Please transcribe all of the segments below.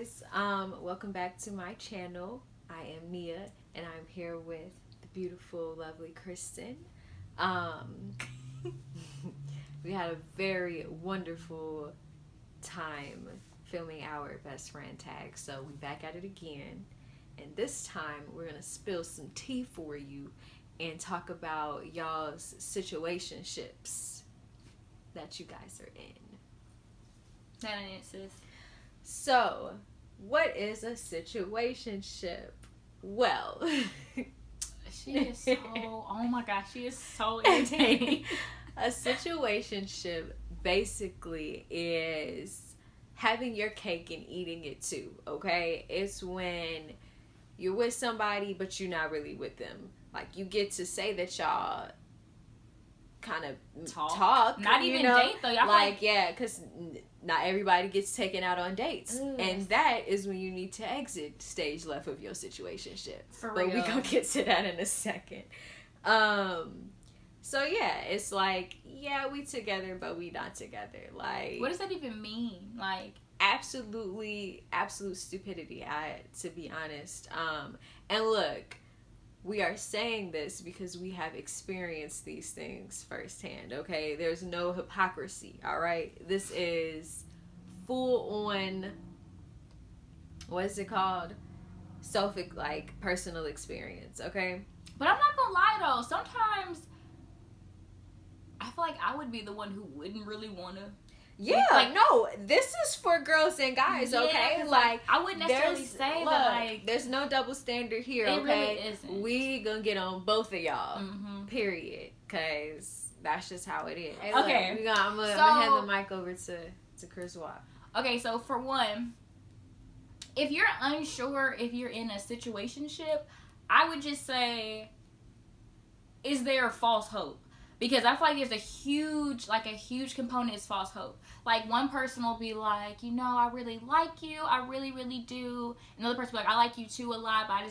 guys, welcome back to my channel. I am Nia, and I'm here with the beautiful, lovely Kristen. Um, we had a very wonderful time filming our best friend tag, so we back at it again. And this time, we're gonna spill some tea for you and talk about y'all's situationships that you guys are in. That ain't it, sis. So, what is a situationship? Well, She is so, oh my gosh, she is so irritating. A situationship basically is having your cake and eating it too, okay? It's when you're with somebody, but you're not really with them. Like, you get to say that y'all kind of talk. Not even date, though. Y'all like, yeah, because not everybody gets taken out on dates. Ugh. And that is when you need to exit stage left of your situationship. For but real. we gonna get to that in a second. So yeah, it's like, yeah, we together, but we not together. Like, What does that even mean? Like, absolute stupidity, to be honest. And look, we are saying this because we have experienced these things firsthand, okay? There's no hypocrisy, all right? This is full on, what is it called? Personal experience, okay? but I'm not gonna lie though. Sometimes I feel like I would be the one who wouldn't really wanna. Yeah, Like, no, this is for girls and guys, Yeah, okay? 'cause, Like, I wouldn't necessarily say look, that. Like, there's no double standard here, it okay? really isn't. We gonna get on both of y'all, Mhm. period, because that's just how it is. Hey, Okay. look, I'm gonna So- hand the mic over to Chris Watt. Okay, so for one, if you're unsure if you're in a situationship, I would just say, is there false hope? Because I feel like there's a huge component is false hope. Like, one person will be like, I really like you, I really, really do. Another person will be like, I like you too a lot, but I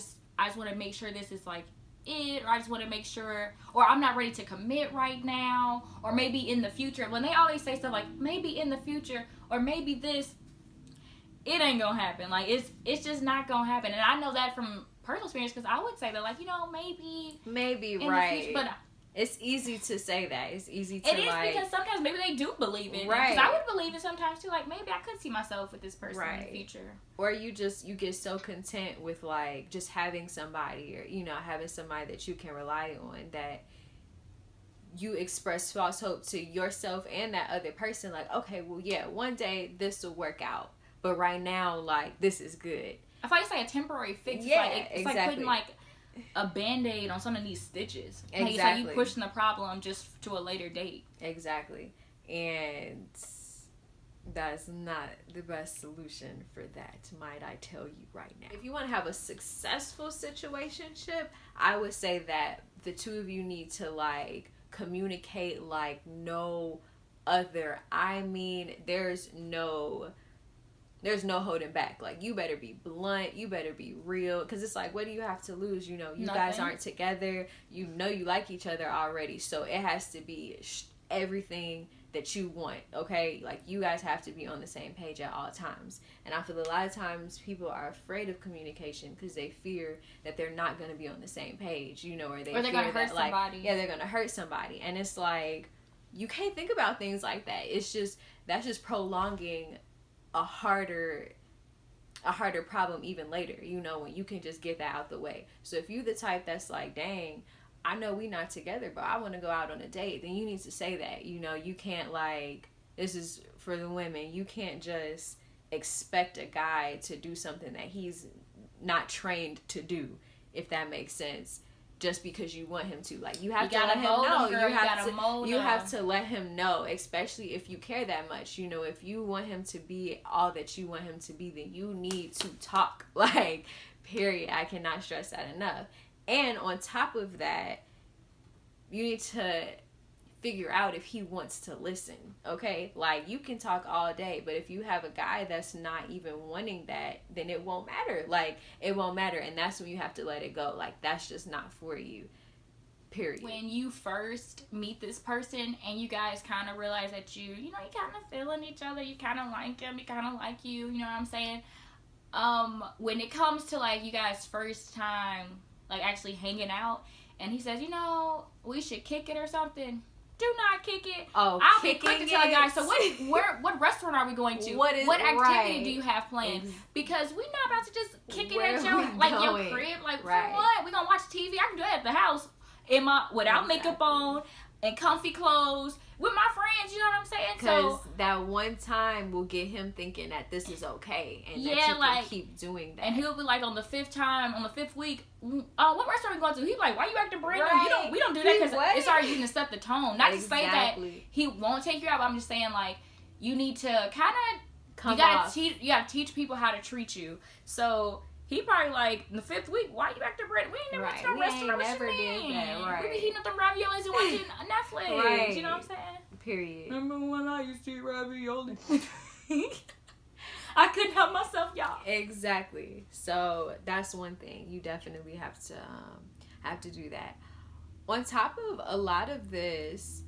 just want to make sure this is like it, or I just want to make sure, or I'm not ready to commit right now, or maybe in the future. When they always say stuff like maybe in the future, or maybe this, it ain't gonna happen. Like, it's just not gonna happen. And I know that from personal experience, because I would say that, like, maybe in right. the future, but it's easy to say that. It's easy to, it is, because sometimes maybe they do believe it. Right. Because I would believe it sometimes too. Like, maybe I could see myself with this person in the future. Or you get so content with, like, just having somebody, or, having somebody that you can rely on, that you express false hope to yourself and that other person. Like, okay, well, yeah, one day this will work out. But right now, like, this is good. I feel like it's like a temporary fix. Yeah, It's like putting, like, a Band-Aid on some of these stitches. Like, Exactly. it's like you pushing the problem just to a later date. Exactly. And that's not the best solution for that, might I tell you right now. If you want to have a successful situationship, I would say that the two of you need to, like, communicate like no other. I mean, there's no holding back. Like, you better be blunt, you better be real, because it's like, what do you have to lose? You guys aren't together, you like each other already, so it has to be everything that you want, okay? Like, you guys have to be on the same page at all times. And I feel a lot of times people are afraid of communication because they fear that they're not going to be on the same page, or they're going to hurt somebody. Yeah, they're going to hurt somebody. And it's like, you can't think about things like that. That's just prolonging a harder problem even later, when you can just get that out the way. So if you the type that's like, dang, I know we not together, but I want to go out on a date, then you need to say that. You can't, like, this is for the women, you can't just expect a guy to do something that he's not trained to do, if that makes sense, just because you want him to. Like, you have to let him know. You have to let him know, especially if you care that much. If you want him to be all that you want him to be, then you need to talk. Like, period. I cannot stress that enough. And on top of that, you need to figure out if he wants to listen, okay? Like, you can talk all day, but if you have a guy that's not even wanting that, then it won't matter. Like, it won't matter, and that's when you have to let it go. Like, that's just not for you, period. When you first meet this person and you guys kind of realize that you kind of feeling each other, you kind of like him, you kind of like you know what I'm saying? when it comes to like you guys' first time, like actually hanging out, and he says, we should kick it or something. Do not kick it. Oh, I'll be quick to tell a guy. So what restaurant are we going to? What activity do you have planned? Because we're not about to just kick it at your crib. Like for what? We gonna watch TV. I can do that at the house without makeup on and comfy clothes with my friends. You know what I'm saying? Because that one time will get him thinking that this is okay and that you can keep doing that. And he'll be like on the fifth week, what restaurant are we going to? He's like, why you acting brand new? We don't do that because it's already using to set the tone. Not to say that he won't take you out, but I'm just saying like you need to kind of you gotta teach people how to treat you. So he probably like in the 5th week, why you acting brand? We ain't never went to no restaurant. Never did that. Right. We be heating up them raviolis and watching Netflix. Right. You know what I'm saying? Period. Remember when I used to eat ravioli? I couldn't help myself, y'all. Exactly. So that's one thing. You definitely have to do that. On top of a lot of this,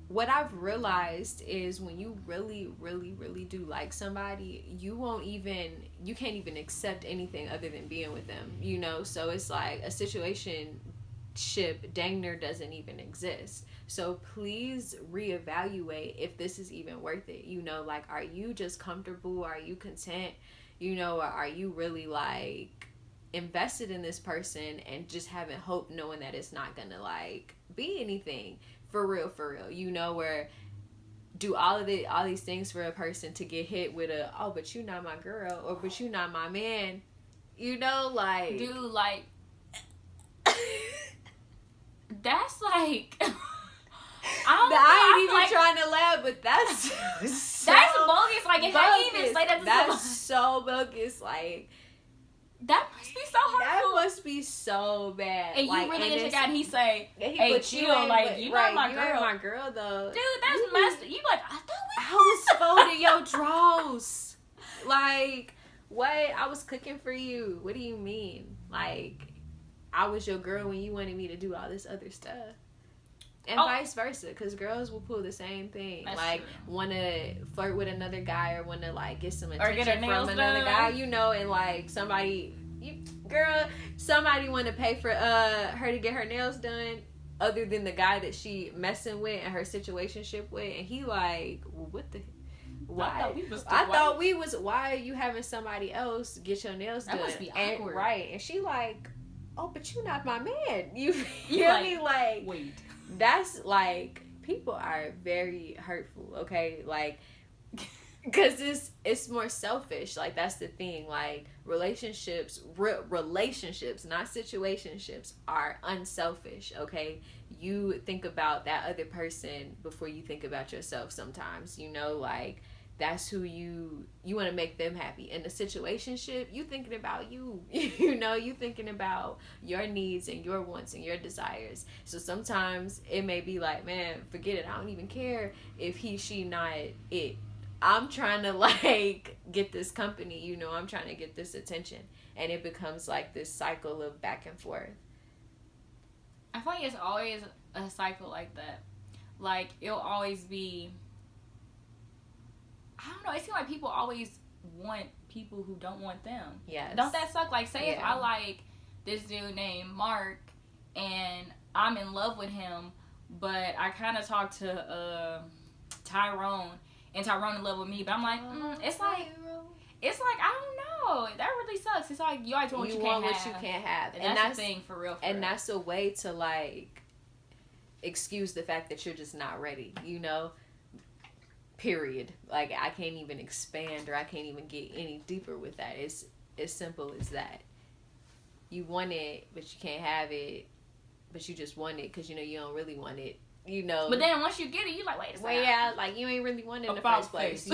what I've realized is when you really, really, really do like somebody, you can't even accept anything other than being with them, So it's like a situationship dang near doesn't even exist. So please reevaluate if this is even worth it. Like, are you just comfortable? Are you content? Or are you really like invested in this person and just having hope knowing that it's not gonna like be anything? For real, where do all these things for a person to get hit with but you not my girl, or but you not my man, like dude, like that's like I ain't even trying to laugh, but that's so that's bogus. Like if I even say that to that's so bogus. Like that must be so hurtful. That must be so bad. And you really get your guy and he say, hey, chill, like, you not my girl. You my girl, though. Dude, that's messed. You like, I was folding your drawers. Like, what? I was cooking for you. What do you mean? Like, I was your girl when you wanted me to do all this other stuff. And vice versa, because girls will pull the same thing. That's like, want to flirt with another guy or want to, like, get some attention from another done. guy, and, like, somebody want to pay for her to get her nails done other than the guy that she messing with and her situationship with. And he like, well, what the... Why? Why are you having somebody else get your nails done? That must be awkward. And she like, oh, but you not my man. You feel me? Like, wait. That's like, people are very hurtful, okay? Like, because it's more selfish. Like, that's the thing. Like, relationships, not situationships, are unselfish, okay? You think about that other person before you think about yourself sometimes, like, that's who you want to make them happy. In the situationship, you thinking about you, you thinking about your needs and your wants and your desires. So sometimes it may be like, man, forget it. I don't even care if he, she not it. I'm trying to like get this company, I'm trying to get this attention. And it becomes like this cycle of back and forth. I feel like it's always a cycle like that. Like, it'll always be, I don't know, it seems like people always want people who don't want them. Yes. Don't that suck? Like, say if I like this dude named Mark and I'm in love with him, but I kind of talk to Tyrone, and Tyrone in love with me, but I'm like, it's like, I don't know. That really sucks. It's like, you always want what you can't have. And that's the thing, for real. And that's a way to, like, excuse the fact that you're just not ready, period. Like, I can't even expand, or I can't even get any deeper with that. It's as simple as that. You want it, but you can't have it, but you just want it because, you don't really want it. But then once you get it, you like, wait a second. Well, yeah, like, you ain't really want it in the first place,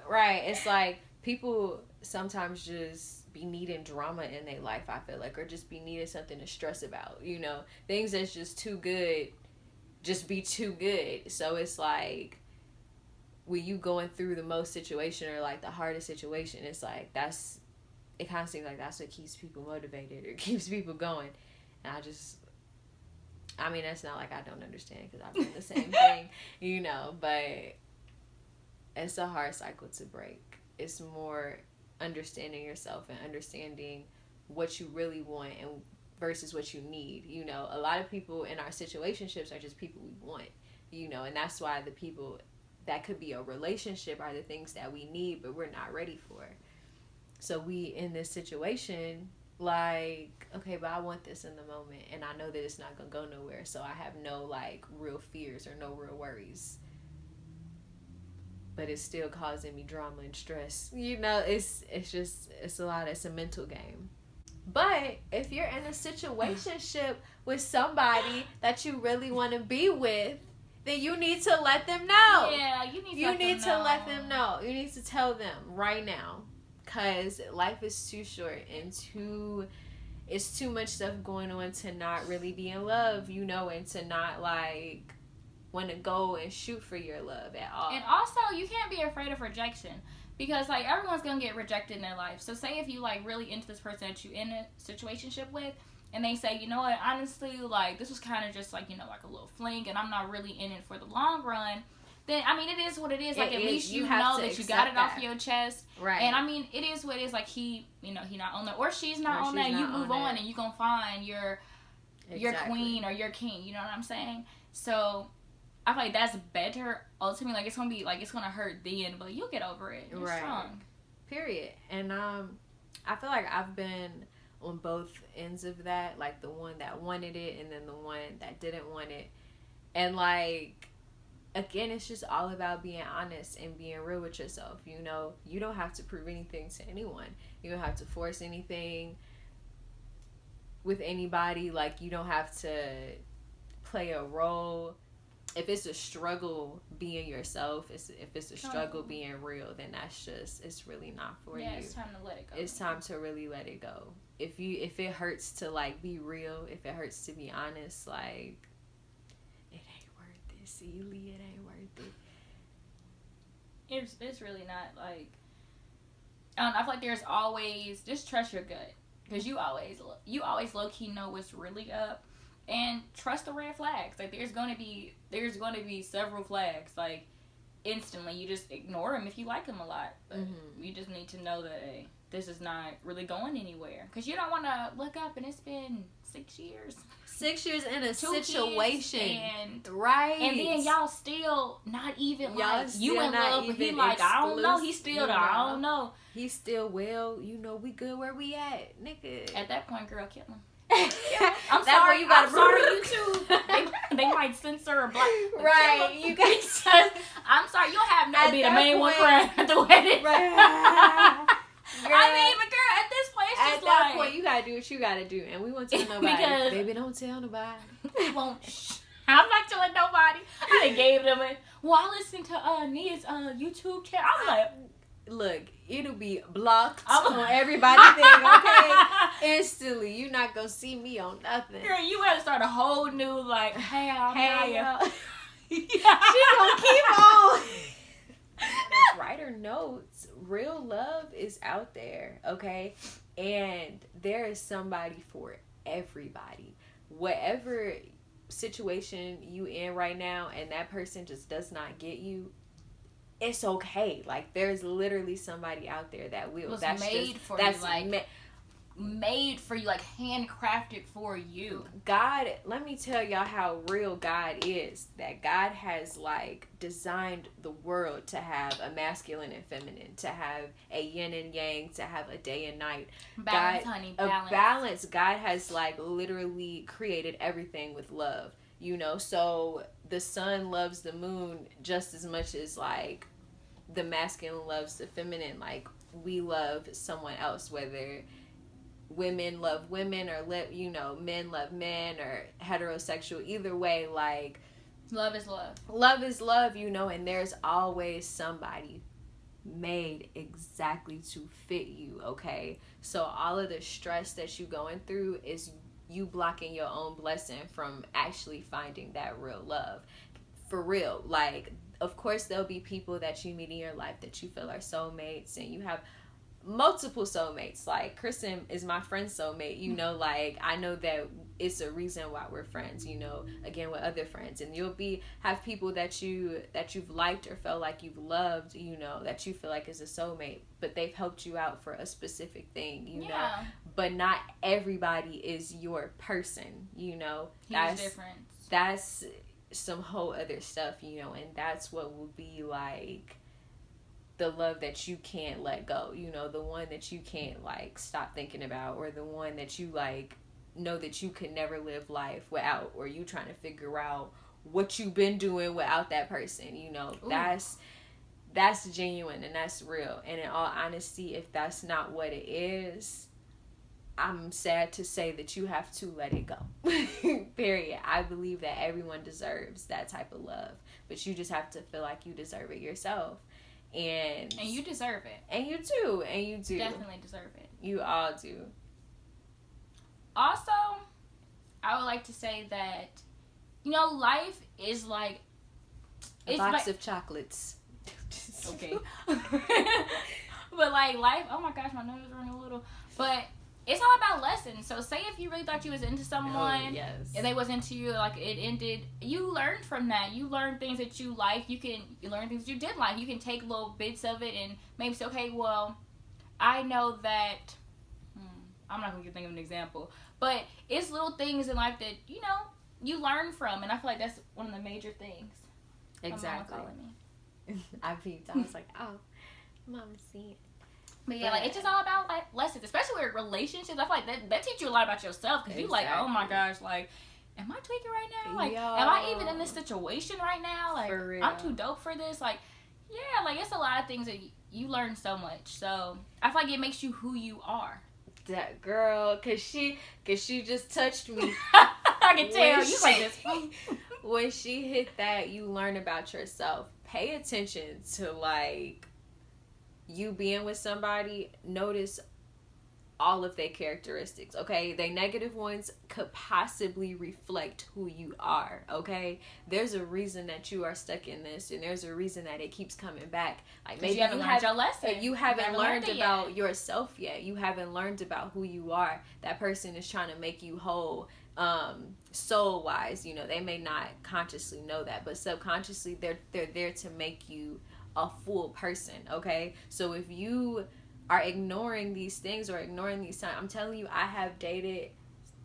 Right. It's like, people sometimes just be needing drama in their life, I feel like, or just be needing something to stress about, Things that's just too good, just be too good. So it's like, when you going through the most situation or, like, the hardest situation, it's like, it kind of seems like that's what keeps people motivated or keeps people going. And I mean, that's not like I don't understand, because I've done the same thing, but it's a hard cycle to break. It's more understanding yourself and understanding what you really want and versus what you need. You know, a lot of people in our situationships are just people we want, you know, and that's why the people that could be a relationship are the things that we need, but we're not ready for. So we in this situation, like, okay, but I want this in the moment, and I know that it's not gonna go nowhere, so I have no like real fears or no real worries, but it's still causing me drama and stress. You know, it's a mental game. But if you're in a situationship with somebody that you really want to be with, then you need to let them know. Yeah, you need to let them know. You need to tell them right now, because life is too short and it's too much stuff going on to not really be in love, you know, and to not like want to go and shoot for your love at all. And also, you can't be afraid of rejection. Because, like, everyone's going to get rejected in their life. So, say if you, like, really into this person that you in a situationship with, and they say, you know what, honestly, like, this was kind of just, like, you know, like a little fling, and I'm not really in it for the long run, then, I mean, it is what it is. Like, at least you know that you got it off your chest. Right. And, I mean, it is what it is. Like, he not on that. Or she's not on that. You move on, and you're going to find your queen or your king. You know what I'm saying? So I feel like that's better. Ultimately, like, it's gonna be like, it's gonna hurt then, but you'll get over it. You're strong. Period. And I feel like I've been on both ends of that, like the one that wanted it and then the one that didn't want it. And like, again, it's just all about being honest and being real with yourself. You know, you don't have to prove anything to anyone. You don't have to force anything with anybody. Like, you don't have to play a role. If it's a struggle being yourself, if it's a struggle being real, then that's just, it's really not for you. Yeah, it's time to let it go. It's time to really let it go. If it hurts to like be real, if it hurts to be honest, like, it ain't worth it. See, Lee, it ain't worth it. It's really not, like, I feel like there's always, just trust your gut, because you always low key know what's really up. And trust the red flags. Like, there's gonna be several flags. Like, instantly, you just ignore them if you like them a lot. But you just need to know that, hey, this is not really going anywhere. Because you don't want to look up and it's been 6 years. 6 years in a situation. And, right. And then y'all still not even, y'all like, you in love, but he like, I don't know. He still, I don't know. He still, well, you know, we good where we at, nigga. At that point, girl, kill him. I'm sorry, YouTube. They might censor a black. Right, you guys. I'm sorry, you'll have no be the main one crying at the wedding. Right. I mean, but girl, at this point, it's just at that point, you gotta do what you gotta do, and we won't tell nobody. Because baby, don't tell nobody. We won't. I'm not telling nobody. I gave them a. Well, I listened to Nia's YouTube channel. I was like. Look, it'll be blocked on everybody's thing, okay? Instantly. You're not gonna see me on nothing. Girl, you gotta start a whole new, like, hey, y'all. She gonna keep on. Let's write her notes. Real love is out there, okay? And there is somebody for everybody. Whatever situation you in right now and that person just does not get you, it's okay. Like, there's literally somebody out there that will. That's made for you, like, made for you, like, handcrafted for you. God, let me tell y'all how real God is. That God has, like, designed the world to have a masculine and feminine, to have a yin and yang, to have a day and night. Balance, honey, balance. A balance. God has, like, literally created everything with love. You know, so the sun loves the moon just as much as, like, the masculine loves the feminine. Like, we love someone else, whether women love women or, you know, men love men or heterosexual. Either way, like, love is love. Love is love, you know, and there's always somebody made exactly to fit you, okay? So all of the stress that you going through is you blocking your own blessing from actually finding that real love. For real. Like, of course there'll be people that you meet in your life that you feel are soulmates, and you have multiple soulmates. Like Kristen is my friend's soulmate, you know, like I know that it's a reason why we're friends, you know, again with other friends. And you'll have people that you've liked or felt like you've loved, you know, that you feel like is a soulmate, but they've helped you out for a specific thing, you know. But not everybody is your person, you know. Huge difference. That's some whole other stuff, you know, and that's what will be like the love that you can't let go, you know, the one that you can't like stop thinking about, or the one that you like know that you could never live life without, or you trying to figure out what you've been doing without that person, you know. Ooh. That's genuine and that's real. And in all honesty, if that's not what it is, I'm sad to say that you have to let it go. Period. I believe that everyone deserves that type of love, but you just have to feel like you deserve it yourself. And you deserve it. And you do. Definitely deserve it. You all do. Also, I would like to say that, you know, life is like a box of chocolates. Okay. But like life, oh my gosh, my nose is running a little. But it's all about lessons. So say if you really thought you was into someone, and they was into you, like it ended, you learned from that. You learned things that you like. You learn things you did like. You can take little bits of it and maybe say, okay, well, I know that, I'm not going to think of an example, but it's little things in life that, you know, you learn from. And I feel like that's one of the major things. Exactly. My mama calling me. I peeped. I was like, oh, Mama's seeing it. But yeah, like it's just all about like lessons, especially with relationships. I feel like that teach you a lot about yourself, because you like, oh my gosh, like, am I tweaking right now? Like, am I even in this situation right now? Like, I'm too dope for this. Like, yeah, like it's a lot of things that you learn so much. So I feel like it makes you who you are. That girl, cause she just touched me. I can tell you like this. When she hit that, you learn about yourself. Pay attention to like you being with somebody. Notice all of their characteristics, okay? They negative ones could possibly reflect who you are, okay? There's a reason that you are stuck in this, and there's a reason that it keeps coming back. Like maybe you haven't learned your lesson. You haven't learned about yourself yet. You haven't learned about who you are. That person is trying to make you whole, soul wise. You know, they may not consciously know that, but subconsciously they're there to make you a full person, okay? So if you are ignoring these things or ignoring these signs, I'm telling you, I have dated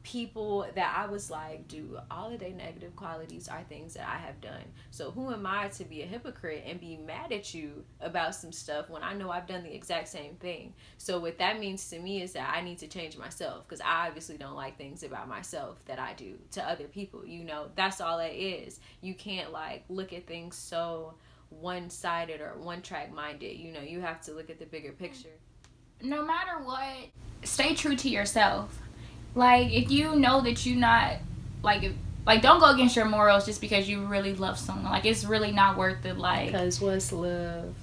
people that I was like, dude, all of their negative qualities are things that I have done. So who am I to be a hypocrite and be mad at you about some stuff when I know I've done the exact same thing? So what that means to me is that I need to change myself, because I obviously don't like things about myself that I do to other people. You know, that's all it is. You can't like look at things so one-sided or one-track minded. You know, you have to look at the bigger picture. No matter what, stay true to yourself. Like, if you know that you're not, like, don't go against your morals just because you really love someone. Like, it's really not worth it. Like, because what's love?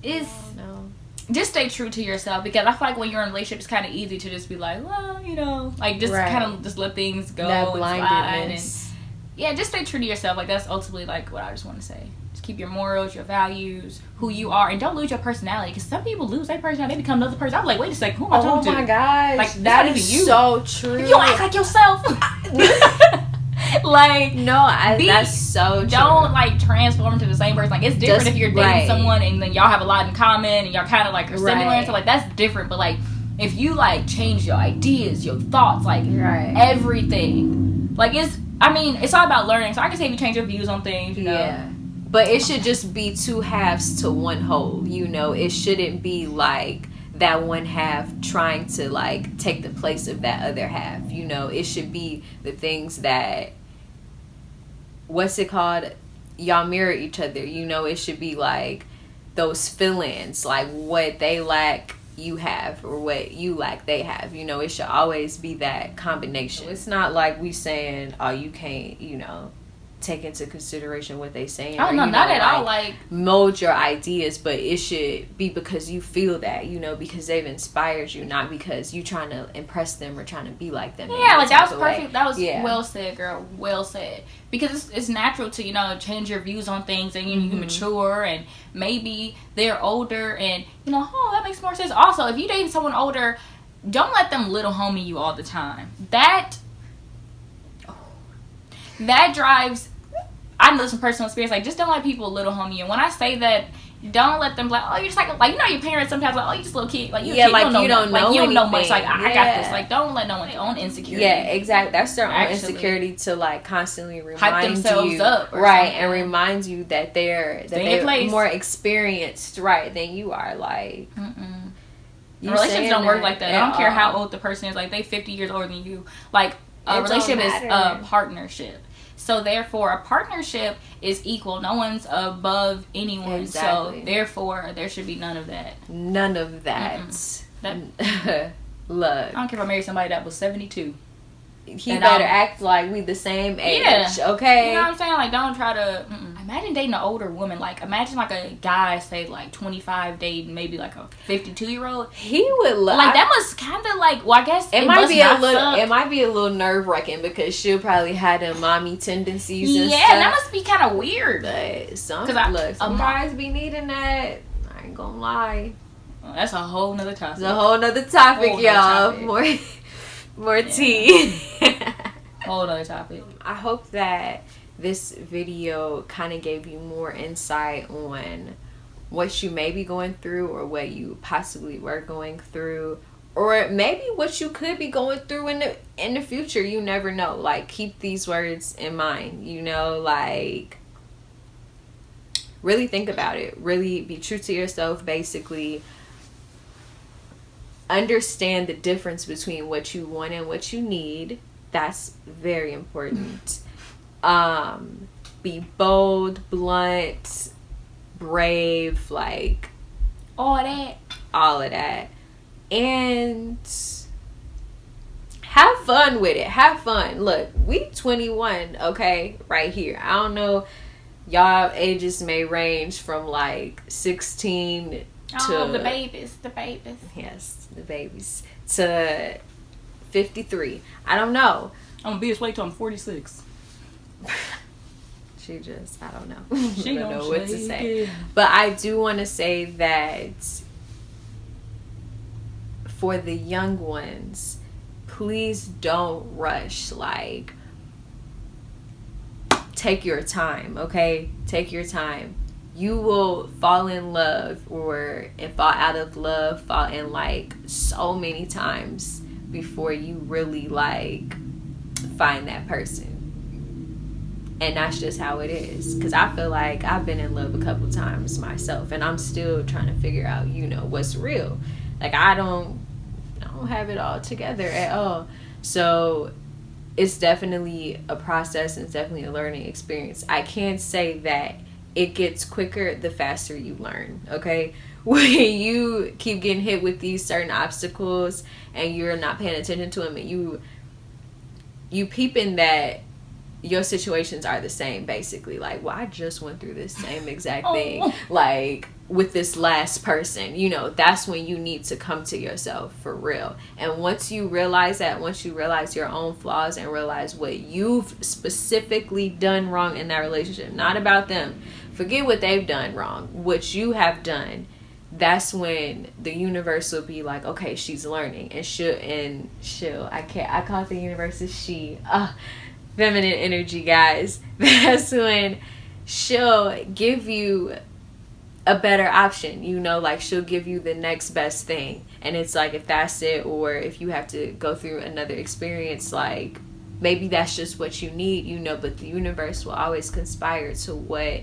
No. Just stay true to yourself, because I feel like when you're in a relationship, it's kind of easy to just be like, well, you know, like, just kind of just let things go. That blindedness. And yeah, just stay true to yourself. Like, that's ultimately, like, what I just want to say. Keep your morals, your values, who you are, and don't lose your personality, because some people lose their personality, they become another person. I'm like, wait a second, who am I talking to? Oh my gosh, like, that is you. So true. You don't act like yourself. Like, no, that's so true. Don't like transform into the same person. Like, it's different if you're dating someone and then y'all have a lot in common and y'all kind of like are similar and stuff. Like, that's different. But like, if you like change your ideas, your thoughts, like everything, like it's all about learning. So I can say if you change your views on things, you know. Yeah. But it should just be two halves to one whole, you know. It shouldn't be like that one half trying to like take the place of that other half, you know. It should be the things that, what's it called? Y'all mirror each other, you know. It should be like those fill-ins, like what they lack you have, or what you lack they have, you know. It should always be that combination. It's not like we saying, oh, you can't, you know, take into consideration what they saying. Oh, no, not at all. Like, mold your ideas, but it should be because you feel that, because they've inspired you, not because you trying to impress them or trying to be like them. Yeah, like, that was perfect. That was well said, girl. Well said. Because it's natural to, change your views on things, and you mature, and maybe they're older, and, that makes more sense. Also, if you date someone older, don't let them little homie you all the time. That drives... I know some personal experience. Like, just don't let people little homie you. And when I say that, don't let them like, oh, you're just like your parents sometimes like, oh, you just a little kid. Like, you're a kid. Like, you don't know much. Like, I got this. Like, don't let no one own insecurity. Yeah, exactly. That's their own insecurity to like constantly remind hype themselves up, right, and remind you that they're more experienced, right, than you are. Like, relationships don't work like that. I don't care how old the person is. Like, they 50 years older than you. Like, a relationship is a partnership. So, therefore, a partnership is equal. No one's above anyone. Exactly. So, therefore, there should be none of that. None of that. Look. I don't care if I marry somebody that was 72. He better act like we the same age, okay? You know what I'm saying? Like, don't try to... Imagine dating an older woman. Like, imagine, like, a guy, say, like, 25 dating maybe, like, a 52-year-old. He would love... Like, that must kind of, like... Well, I guess it might be a little nerve-wracking because she'll probably have them mommy tendencies and stuff. Yeah, that must be kind of weird. But some guys be needing that. I ain't gonna lie. Well, that's a whole nother topic. It's a whole nother topic, y'all. More tea. Whole other topic. I hope that this video kind of gave you more insight on what you may be going through, or what you possibly were going through, or maybe what you could be going through in the future. You never know. Like, keep these words in mind. Like, really think about it. Really be true to yourself. Basically, understand the difference between what you want and what you need. That's very important. Be bold, blunt, brave, like all of that. And have fun with it. Have fun. Look, we 21, okay, right here. I don't know, y'all ages may range from like 16 to the babies. Yes, the babies to 53. I don't know. I'm gonna be this way till I'm 46. I don't know. She don't know what to say. But I do want to say that for the young ones, please don't rush. Like, take your time, okay? Take your time. You will fall in love and fall out of love, fall in like so many times before you really like find that person. And that's just how it is. Because I feel like I've been in love a couple times myself, and I'm still trying to figure out, what's real. Like, I don't have it all together at all. So it's definitely a process, and it's definitely a learning experience. I can say that it gets quicker the faster you learn, okay? When you keep getting hit with these certain obstacles and you're not paying attention to them, and you peeping that your situations are the same, basically. Like, well, I just went through this same exact thing, like with this last person. That's when you need to come to yourself for real. And once you realize that, once you realize your own flaws and realize what you've specifically done wrong in that relationship, not about them, forget what they've done wrong, what you have done, that's when the universe will be like, okay, she's learning. And she'll I call it the universe is she. Feminine energy, guys. That's when she'll give you a better option, like she'll give you the next best thing. And it's like, if that's it, or if you have to go through another experience, like maybe that's just what you need, but the universe will always conspire to what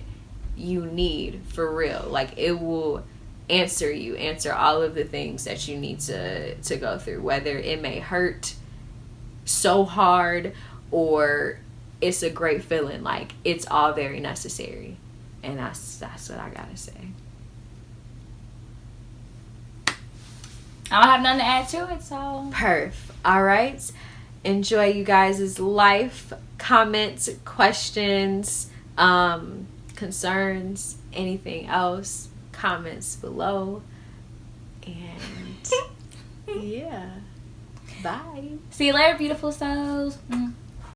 you need for real. Like, it will answer all of the things that you need to go through, whether it may hurt so hard or it's a great feeling. Like, it's all very necessary. And that's what I gotta say. I don't have nothing to add to it, so perf. All right, enjoy you guys' life. Comments, questions, concerns, anything else, comments below. And yeah. Bye. See you later, beautiful souls.